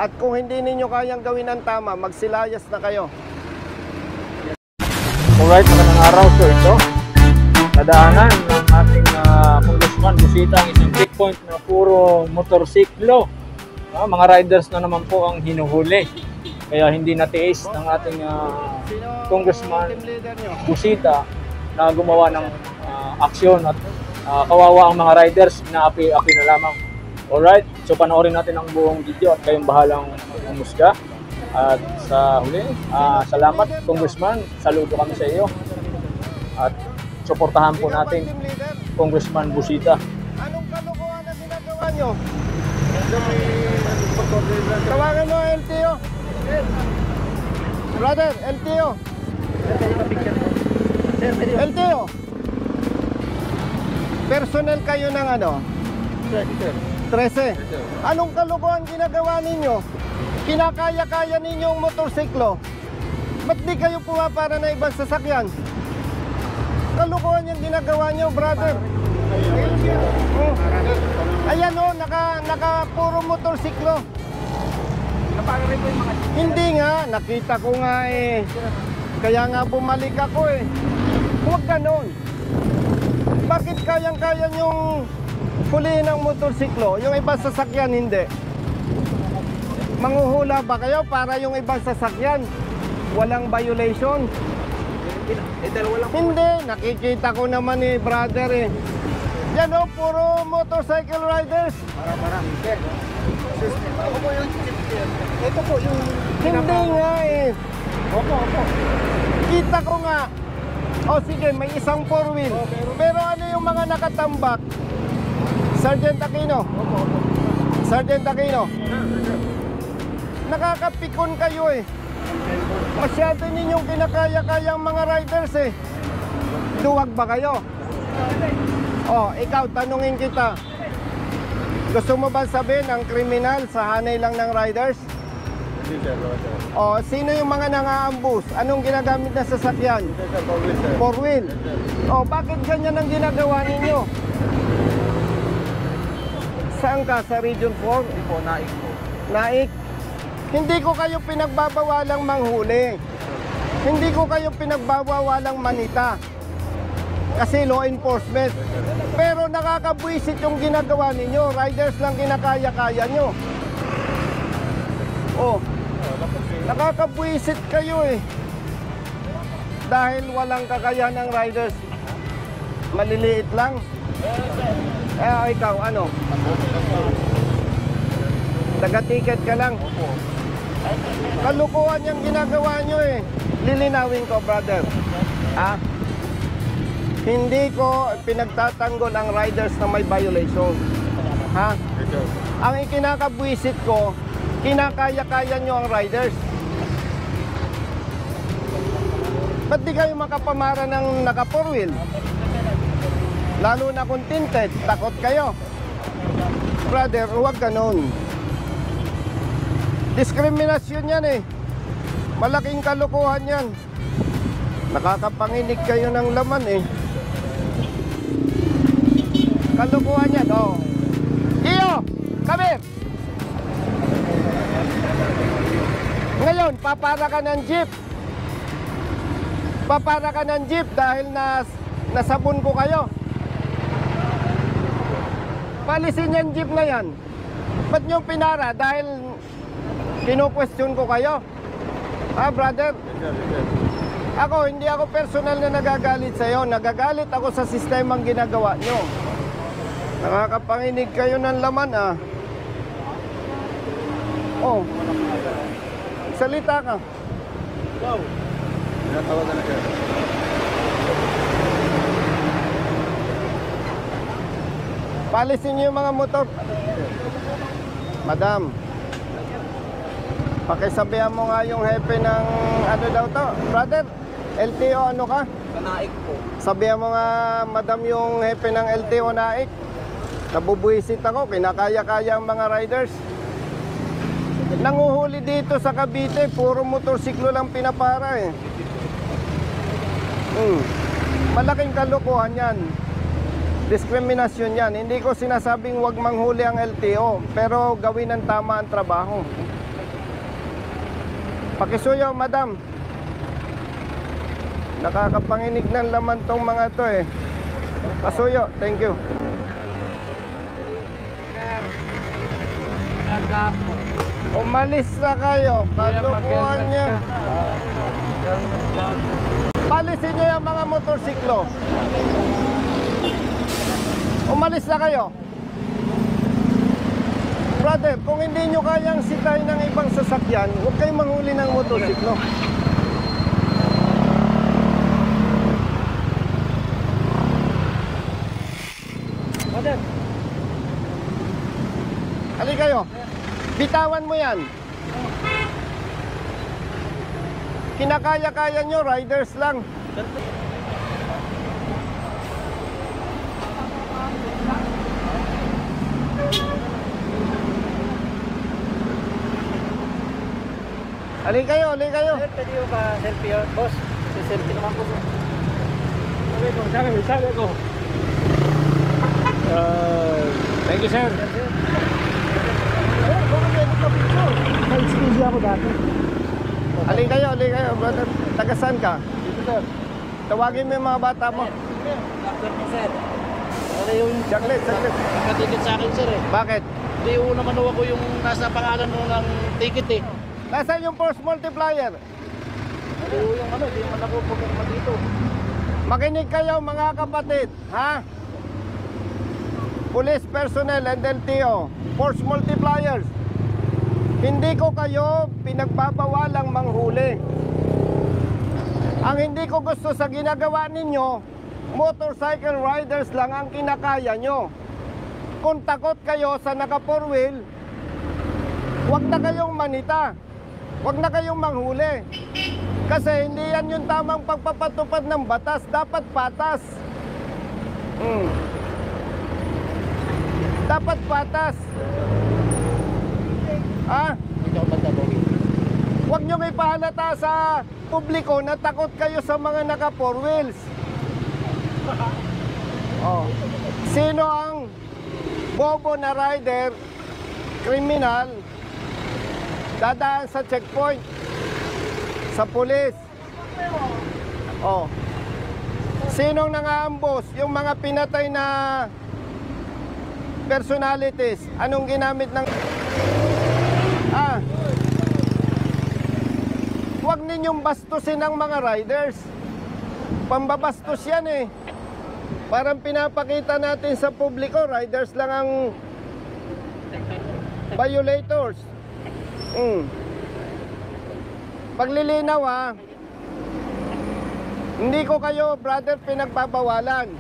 At kung hindi ninyo kayang gawin ang tama, magsilayas na kayo. Alright, magandang araw. So ito, nadaanan ng ating Congressman Busita ang isang checkpoint na puro motorsiklo. Mga riders na naman po ang hinuhuli. Kaya hindi natiis ng ating Congressman Busita na gumawa ng aksyon at kawawa ang mga riders, inaapi-api na lamang. Alright, so panoorin natin ang buong video at kayong bahalang umusga. At sa huli, salamat Congressman, saludo kami sa iyo. At suportahan po natin Congressman Busita. Anong kalokohan na ginagawa nyo? Tawagan mo LTO. Brother, LTO. LTO. Personnel kayo ng ano? 13. Anong kalokohan ginagawa ninyo? Kinakaya-kaya ninyong motorsiklo. Ba't di kayo pumapara na ibang sasakyan? Kalokohan yung ginagawa nyo, brother. Ayan o, naka puro motorsiklo. Hindi nga, nakita ko nga eh. Kaya nga bumalik ako eh. Huwag ganon. Bakit kayang-kaya nyong hulihin ang motorsiklo, yung ibang sasakyan hindi? Manghuhula ba kayo para yung ibang sasakyan walang violation? Hindi, nakikita ko naman eh, brother eh. Yan o, puro motorcycle riders. Ito po yung... Hindi nga eh. Opo. Kita ko nga. O sige, may isang 4-wheel. Pero ano yung mga nakatambak? Sergeant Aquino. Sergeant Aquino. Nakakapikon kayo eh. Masyado ninyong kinakaya-kaya ang mga riders eh. Duwag ba kayo? Oh, ikaw, tanungin kita. Gusto mo ba sabihin ang kriminal sa hanay lang ng riders? Oh, sino yung mga nangaambus? Anong ginagamit na sasakyan? 4-wheel. Oh, bakit ganyan ang ginagawa ninyo? Saan ka? Sa Region 4? Hindi po, Naik po. Naik? Hindi ko kayo pinagbabawalang manghuli. Hindi ko kayo pinagbabawalang manita. Kasi law enforcement. Pero nakakabwisit yung ginagawa ninyo. Riders lang kinakaya-kaya nyo. Oh, nakakabwisit kayo eh. Dahil walang kakayahan ng riders. Maliliit lang. Ikaw, ano? Taga-ticket ka lang. Kalukuhan yung ginagawa nyo eh. Lilinawin ko, brother. Hindi ko pinagtatanggol ang riders na may violation. Ang ikinakabwisit ko, kinakaya-kaya nyo ang riders. Ba't di kayo makapamara ng naka 4-wheel? Lalo na kung tinted, takot kayo. Brother, huwag ganon. Diskriminasyon yan eh. Malaking kalokohan yan. Nakakapanginig kayo ng laman eh. Kalokohan yan, oh. Iyo, come here. Ngayon, papara ka ng jeep. Papara ka ng jeep dahil nasabon ko kayo. Palisin yung jeep na yan. Ba't nyo pinara? Dahil kino-question ko kayo. Brother? Ako, hindi ako personal na nagagalit sa'yo. Nagagalit ako sa sistemang ginagawa nyo. Nakakapanginig kayo ng laman, Oh. Salita ka. Go. Tinatawagan na siya. Palisin niyo yung mga motor. Madam, pakisabihan mo nga yung hepe ng ano daw to. Brother, LTO ano ka? Naik po. Sabihan mo nga, madam, yung hepe ng LTO Naik. Nabubuisit ako, kinakaya-kaya ang mga riders. Nanguhuli dito sa Cavite, puro motorsiklo lang pinapara eh. Malaking kalokohan yan. Diskriminasyon yan. Hindi ko sinasabing wag manghuli ang LTO, pero gawin ng tama ang trabaho. Pakisuyo, madam. Nakakapanginig ng laman tong mga to eh. Pasuyo, thank you. Umalis na kayo. Kalukuhan niya. Palisin niyo yung mga motorsiklo. Umalis na kayo. Brother, kung hindi nyo kayang sitahin ng ibang sasakyan, huwag kayong manghuli ng motorsiklo. Brother, Halika kayo. Bitawan mo yan. Kinakaya-kaya nyo, riders lang. Halika kayo, halika kayo. sir, pwede yung pa-selfie yun, boss. Si-selfie naman po. Sabi ko. Thank you, sir. May-excuse ako dati. Halika kayo, brother. Tagasan ka? Dito, sir. Tawagin mo yung mga bata mo. Doctor mo, sir. Ano yung Saglit. nakatikit sa akin, sir eh. Bakit? Hindi yung naman ako yung nasa pangalan mo ng ticket eh. Nasaan yung force multiplier? Hindi yung ano, hindi naman ako pumunta dito. Makinig kayo mga kapatid, ha? Police personnel and LTO, force multipliers. Hindi ko kayo pinagbabawalang manghuli. Ang hindi ko gusto sa ginagawa ninyo, motorcycle riders lang ang kinakaya nyo. Kung takot kayo sa naka 4-wheel, huwag na kayong manita. Huwag na kayong manghuli. Kasi hindi yan yung tamang pagpapatupad ng batas. Dapat patas. Dapat patas. Ha? Hindi ako banda po. Huwag nyo ipahalata sa publiko na takot kayo sa mga naka 4 wheels. Oh. Sino ang bobo na rider, kriminal, dadaan sa checkpoint, sa pulis? Oh. Sinong nangaambos? Yung mga pinatay na personalities. Anong ginamit ng... Huwag ninyong bastusin ang mga riders. Pambabastos yan eh. Parang pinapakita natin sa publiko, riders lang ang violators. Paglilinaw ha, hindi ko kayo, brother, pinagbabawalan.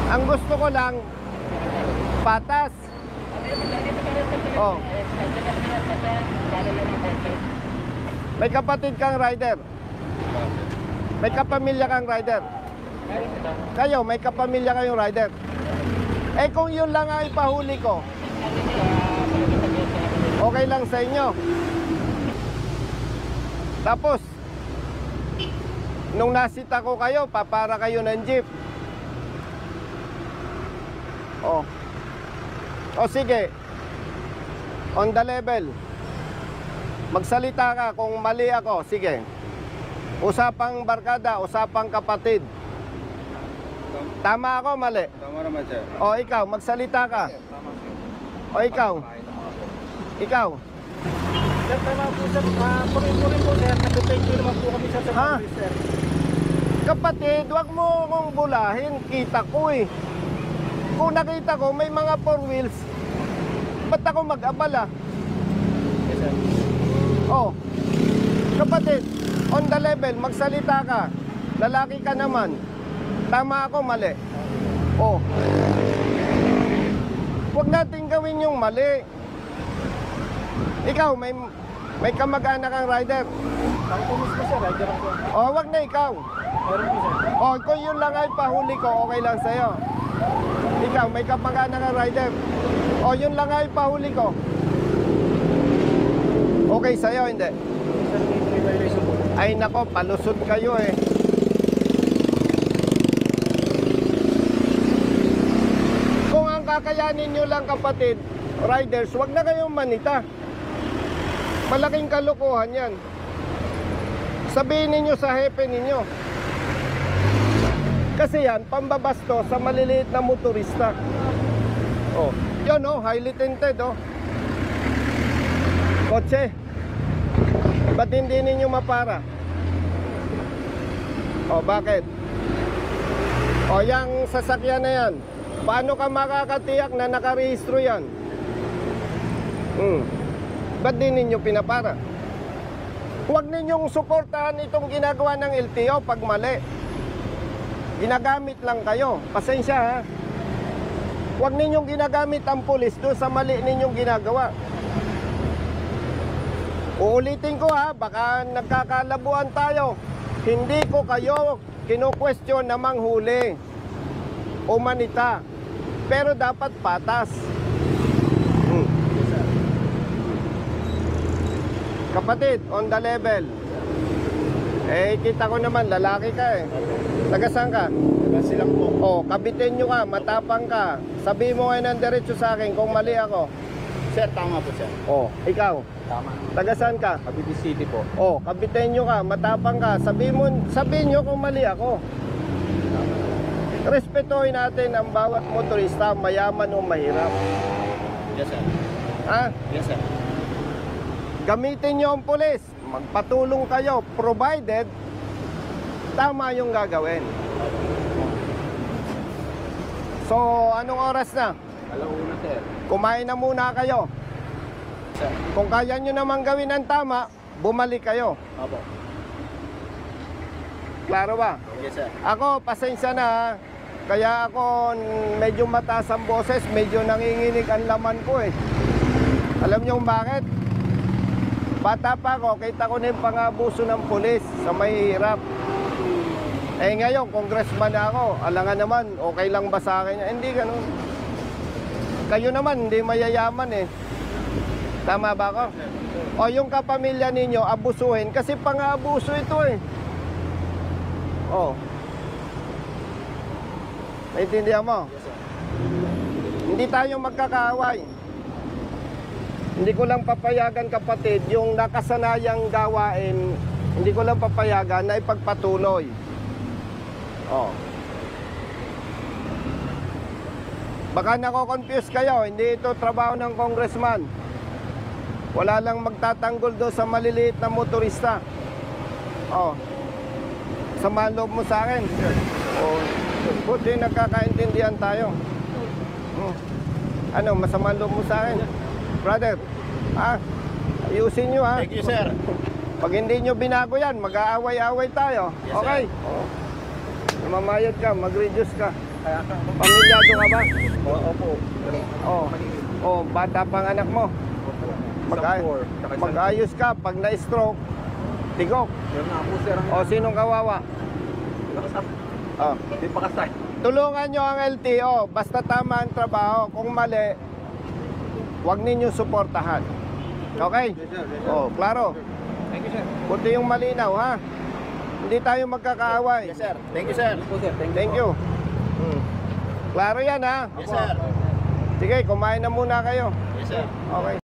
Ang gusto ko lang, patas. Oh. May kapatid kang rider. May kapamilya kang rider. Kayo, may kapamilya kayong rider. Eh kung yun lang ang ipahuli ko, okay lang sa inyo. Tapos, nung nasita ko kayo, papara kayo ng jeep. Oh. O sige, on the level, magsalita ka kung mali ako, sige. Usapang barkada, usapang kapatid. Tama ako, mali? Tama naman, sir. O ikaw, magsalita ka. O ikaw. Ikaw. Sir, tama po sir. Purin po sir. Nag-thank you naman po kami sa Ha? service, sir. Kapatid, wag mo akong bulahin. Kita ko eh. Kung nakita ko may mga 4 wheels, ba't ako mag-abala? Yes, sir. Oh, kapatid, on the level, magsalita ka. Lalaki ka naman. Tama ako, mali. Oh. Huwag natin gawin yung mali. Ikaw, may kamag-anak kang rider. Ako po mismo sir. Rider ako. Oh, wag na ikaw. Meron po sir. Oh, kung yun lang ay pahuli ko, okay lang sa'yo. Ikaw, may kamag-anak kang rider. Oh, yun lang ay pahuli ko. Okay sa'yo, hindi? Sir, may violation po. Ay nako, palusot kayo eh. Kung ang kakayanin nyo lang kapatid, riders, wag na kayong manita. Malaking kalokohan yan. Sabihin ninyo sa hepe ninyo. Kasi yan, pambabasto sa maliliit na motorista. Oh, yun oh, highly tinted oh. Kotse. Ba't hindi ninyo mapara? Oh, bakit? Oh, yung sasakyan na yan, paano ka makakatiyak na nakarehistro yan? Ba't di ninyo pinapara? Huwag ninyong suportahan itong ginagawa ng LTO pag mali. Ginagamit lang kayo. Pasensya ha. Huwag ninyong ginagamit ang pulis doon sa mali ninyong ginagawa. Uulitin ko ha, baka nagkakalabuan tayo. Hindi ko kayo kinu-question na manghuli o manita. Pero dapat patas. Kapatid, on the level. Eh, kita ko naman, lalaki ka eh. Taga-saan ka? Silang po. Oh, kabitin nyo ka, matapang ka. Sabi mo ngayon ng diretso sa akin kung mali ako. Sir, tama po sir. Oh, ikaw. Tama. Taga-saan ka? Cavite City po. Oh, kabitin nyo ka, matapang ka. Sabihin nyo kung mali ako. Respetuhin natin ang bawat motorista, mayaman o mahirap. Yes sir. Ha? Yes sir. Gamitin nyo ang pulis. Magpatulong kayo, provided tama yung gagawin. So, anong oras na? Alauna sir. Kumain na muna kayo. Sir. Kung kaya nyo naman gawin ang tama, bumalik kayo. Opo. Klaro ba? Yes sir. Ako, pasensya na ha. Kaya ako medyo mataas ang boses, medyo nanginginig ang laman ko eh. Alam nyo kung bakit? Bata pa ako, kita ko na yung pangabuso ng pulis sa mahihirap. Eh ngayon, congressman na ako, alangan naman, okay lang ba sa akin? Hindi ganun. Kayo naman, hindi mayayaman eh. Tama ba ako? O yung kapamilya ninyo, abusuhin, kasi pang-abuso ito eh. Oh. Naintindihan mo? Yes sir. Hindi tayo magkakaaway. Hindi ko lang papayagan kapatid, yung nakasanayang gawain, hindi ko lang papayagan na ipagpatuloy. Oh. Baka nako-confuse kayo, hindi ito trabaho ng congressman. Wala lang magtatanggol doon sa maliliit na motorista. Oh. Sama loob mo sa akin. Oh. Buti nagkakaintindihan tayo. Ano, masama loob mo sa akin? Brother, ayusin nyo ha. Thank you sir. Pag hindi nyo binago yan, mag-aaway-aaway tayo. Yes, Okay? sir. Mamayad ka, mag-reduce ka. Pamilyado ka ba? Opo. Oh, bata pang anak mo. Mag-ayos ka, pag na-stroke, tigok. Meron na po sir. O, sinong kawawa? Oh. Hindi pa kasay. Tulungan nyo ang LTO, basta tama ang trabaho. Kung mali, huwag ninyo suportahan. Okay? Oh, klaro. Thank you sir. Kunti yung malinaw, ha? Hindi tayo magkakaaway. Yes sir. Thank you sir. Thank you. Klaro yan, ha? Yes sir. Sige, kumain na muna kayo. Yes sir. Okay.